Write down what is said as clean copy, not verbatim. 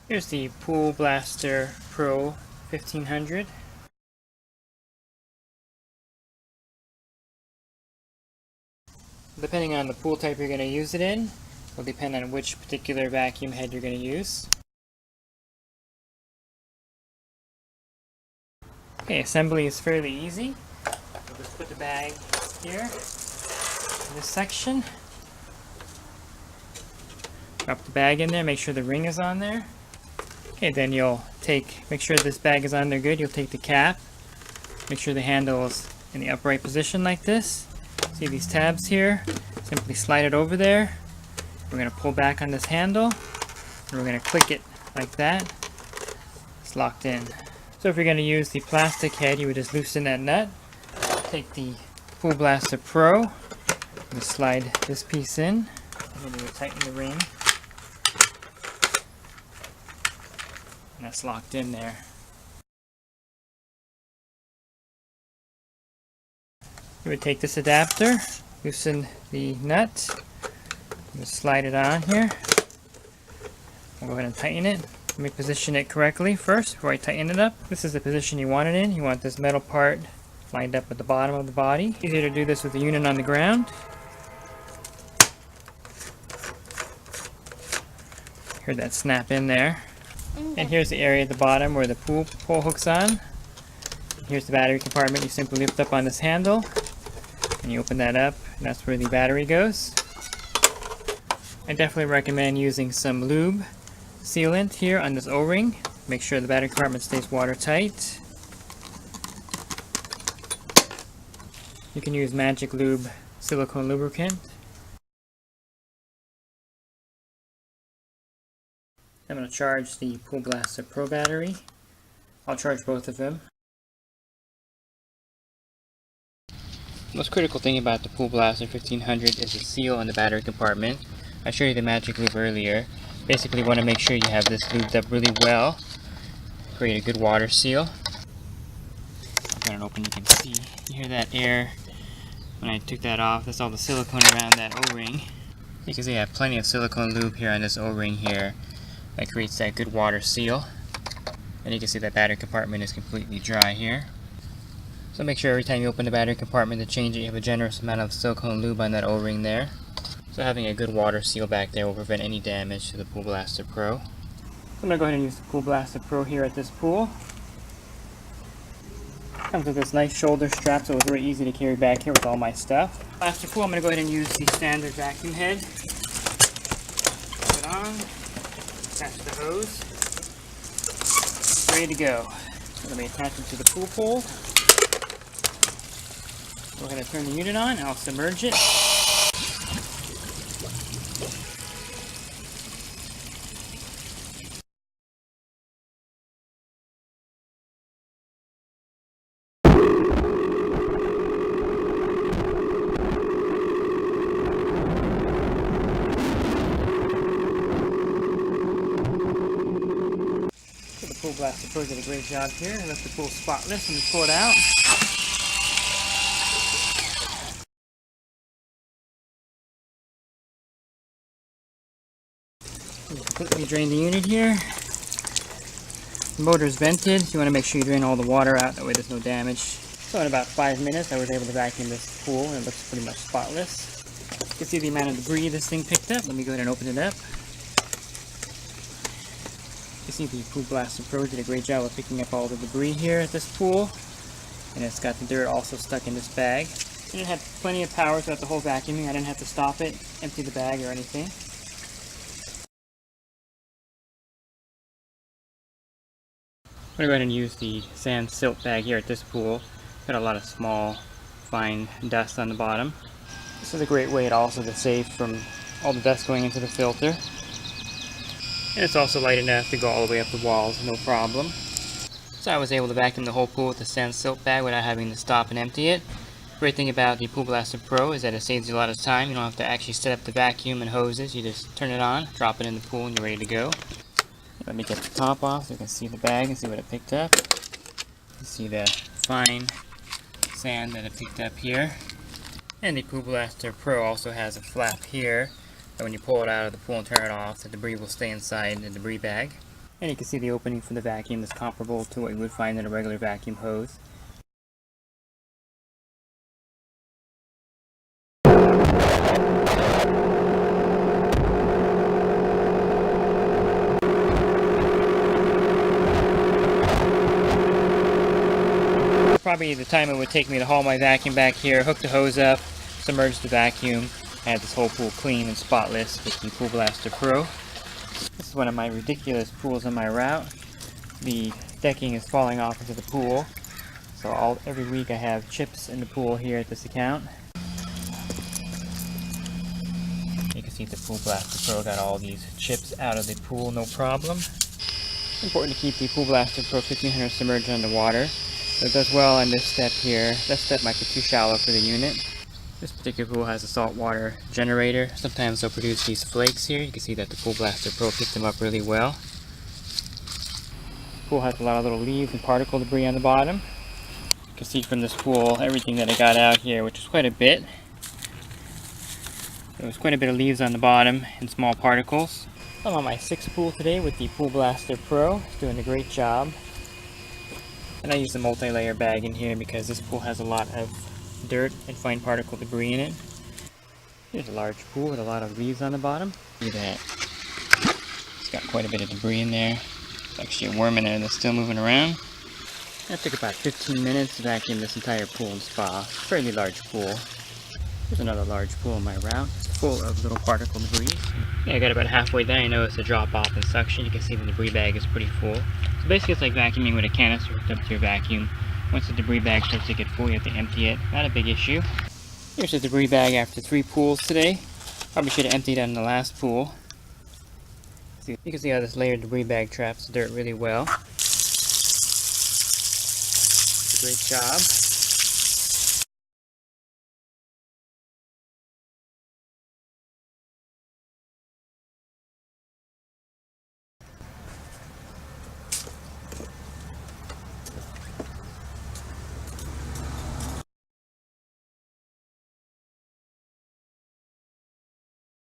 Here's the Pool Blaster Pro 1500. Depending on the pool type you're going to use it in, will depend on which particular vacuum head you're going to use. Okay, assembly is fairly easy. We'll just put the bag here in this section. Drop the bag in there, make sure the ring is on there. Okay, then you'll make sure this bag is on there good. You'll take the cap, make sure the handle is in the upright position like this. See these tabs here? Simply slide it over there. We're going to pull back on this handle, and we're going to click it like that. It's locked in. So if you're going to use the plastic head, you would just loosen that nut. Take the Pool Blaster Pro, and slide this piece in, and then you would tighten the ring. And that's locked in there. You would take this adapter, loosen the nut, just slide it on here. I'll go ahead and tighten it. Let me position it correctly first before I tighten it up. This is the position you want it in. You want this metal part lined up with the bottom of the body. Easier to do this with the unit on the ground. Hear that snap in there. And here's the area at the bottom where the pool pole hooks on. Here's the battery compartment. You simply lift up on this handle and you open that up, and that's where the battery goes. I definitely recommend using some lube sealant here on this O-ring. Make sure the battery compartment stays watertight. You can use Magic Lube silicone lubricant. I'm going to charge the Pool Blaster Pro battery. I'll charge both of them. The most critical thing about the Pool Blaster 1500 is the seal on the battery compartment. I showed you the Magic Lube earlier. Basically you want to make sure you have this lubed up really well. Create a good water seal. I've got it open, you can see. You hear that air when I took that off. That's all the silicone around that O-ring. You can see I have plenty of silicone lube here on this O-ring here. That creates that good water seal. And you can see that battery compartment is completely dry here. So make sure every time you open the battery compartment to change it, you have a generous amount of silicone lube on that O-ring there. So having a good water seal back there will prevent any damage to the Pool Blaster Pro. So I'm going to go ahead and use the Pool Blaster Pro here at this pool. Comes with this nice shoulder strap, so it's very easy to carry back here with all my stuff. Blaster Pool, I'm going to go ahead and use the standard vacuum head. Put it on, attach the hose, ready to go. So let me attach it to the pool pole. Go ahead and turn the unit on, and I'll submerge it. So the Pool Blaster Pro did a great job here. I left the pool spotless and pull it out. Completely drain the unit here. The motor is vented. You want to make sure you drain all the water out, that way there's no damage. So in about 5 minutes I was able to vacuum this pool, and it looks pretty much spotless. You can see the amount of debris this thing picked up. Let me go ahead and open it up. You can see the Pool Blaster Pro did a great job of picking up all the debris here at this pool. And it's got the dirt also stuck in this bag. And it had plenty of power throughout the whole vacuuming. I didn't have to stop it, empty the bag or anything. I'm going to go ahead and use the sand silt bag here at this pool. Got a lot of small, fine dust on the bottom. This is a great way also to save from all the dust going into the filter. And it's also light enough to go all the way up the walls, no problem. So I was able to vacuum the whole pool with the sand silt bag without having to stop and empty it. Great thing about the Pool Blaster Pro is that it saves you a lot of time. You don't have to actually set up the vacuum and hoses. You just turn it on, drop it in the pool, and you're ready to go. Let me get the top off so you can see the bag and see what it picked up. You see the fine sand that it picked up here. And the Pool Blaster Pro also has a flap here that when you pull it out of the pool and turn it off, the debris will stay inside the debris bag. And you can see the opening for the vacuum is comparable to what you would find in a regular vacuum hose. Probably the time it would take me to haul my vacuum back here, hook the hose up, submerge the vacuum, I had this whole pool clean and spotless with the Pool Blaster Pro. This is one of my ridiculous pools on my route. The decking is falling off into the pool, so every week I have chips in the pool here at this account. You can see the Pool Blaster Pro got all these chips out of the pool, no problem. It's important to keep the Pool Blaster Pro 1500 submerged underwater. So it does well on this step here. That step might be too shallow for the unit. This particular pool has a saltwater generator. Sometimes they'll produce these flakes here. You can see that the Pool Blaster Pro picked them up really well. The pool has a lot of little leaves and particle debris on the bottom. You can see from this pool everything that I got out here, which is quite a bit. There was quite a bit of leaves on the bottom and small particles. I'm on my 6th pool today with the Pool Blaster Pro. It's doing a great job. And I use the multi-layer bag in here because this pool has a lot of dirt and fine particle debris in it. Here's a large pool with a lot of leaves on the bottom. See that? It's got quite a bit of debris in there. There's actually a worm in there that's still moving around. That took about 15 minutes to vacuum this entire pool and spa. Fairly large pool. Here's another large pool on my route. It's full of little particle debris. Yeah, I got about halfway there. I noticed a drop off in suction. You can see the debris bag is pretty full. So basically it's like vacuuming with a canister hooked up to your vacuum. Once the debris bag starts to get full, you have to empty it. Not a big issue. Here's the debris bag after 3 pools today. Probably should have emptied that in the last pool. You can see how this layered debris bag traps the dirt really well. It's a great job.